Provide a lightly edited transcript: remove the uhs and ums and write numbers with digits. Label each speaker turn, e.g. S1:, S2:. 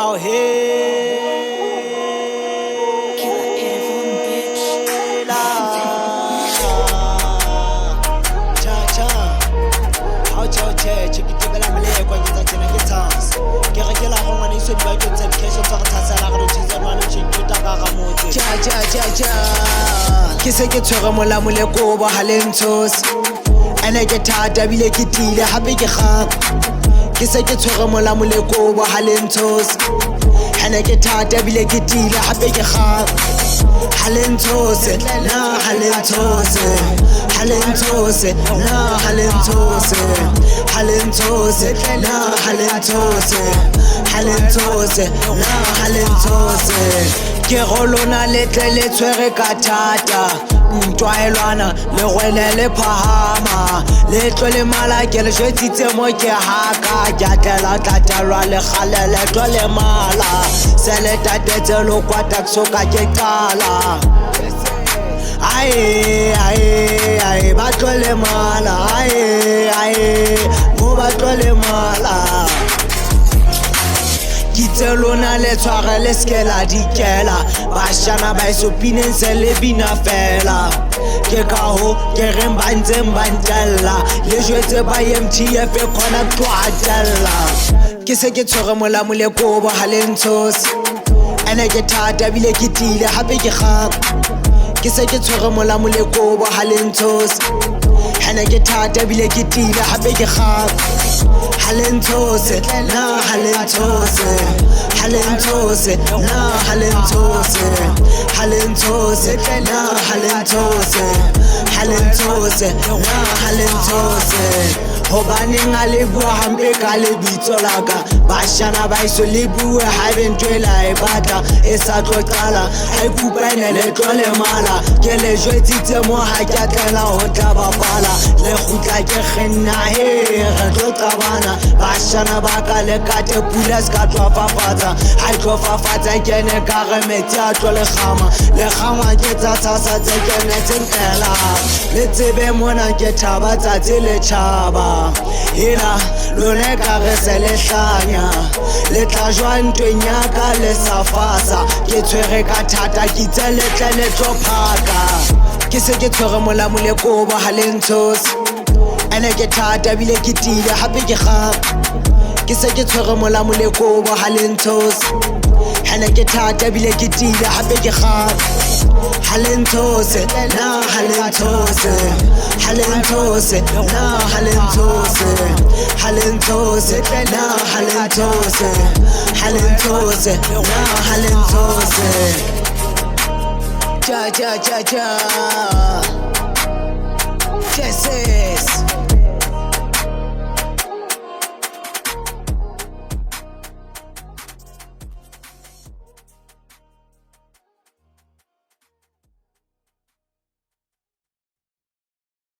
S1: out here.
S2: Killer 81, bitch.
S1: How to chicken I'm late when you're touching a guitars. Get a killer home and you should buy good education for Tassala, which is a man who should do Takamoto. Kiseke Toramola Muleko, Halentos, and I get tired, I will get tea, the happy hub. Kiseke Toramola Muleko, Halentos, and I get tired, I will get tea, the happy hub. Halentose, na halentose, halentose, na halentose, halentose, na halentose, halentose, na halentose. Ke rolona letle le tshwere ka thata, ntwaelwana le gwele le phahama, le tlo le mala ke le jwetsitse mo ke haka, ke atlela tlatlelwa le gale le tlo le mala, se le tatetse lo kwata tsoka ke qala. Aye, ba tlo le mala, aye, mo ba tlo le mala. Kitse lona le tshware le ske la dikela, bashana ba isopineng se le bina fela. Ke ka ho ke reng ba ntseng ba ntella, le jwetse ba MTF e khona tloatella. Ke se ke tshwere mola moleko bo Halentos, ene ke thata bile ke tile hape ke gap. Ke se ke tshwere mola moleko bo Halentos, ene ke thata bile ke tile hape ke gap. Halentose, na halentose, halentose, na halentose, halentose, na halentose, halentose, na halentose. Hobaneng a le bua hampe ka lebitso la ka, bashana ba iso le bue haebe ntho e la e batla e sa tlo qala, ha ikupane le tlo le mala. Ke le jwetsitse mo ha ke atlela ho tla bapala, le kgutla ke kgenna he re tlo qabana. Bashana ba ka le kate pula ska tlo fafatsa, ha tlo fafatsa kene ka re metsi a tlo le gama ke tsa tsa tse kene tsela. Le tsebe mona ke thaba tsatsi le tshaba, hela lone ka re se le hlanya, le tla jwa ntweng ya ka le sa fasa. Ke tshwere ka thata ke tse letle le tlo phaka. Ke se ke tshwere mola moleko bo Halentos, ene ke thata bile ke tile hape ke gap. Ke se ke tshwere mola moleko bo Halentos, ene ke thata bile ke tile hape ke gap. Halentose, na halentose, halentose, na halentose, halentose, na halentose, halentose, na halentose. Ja,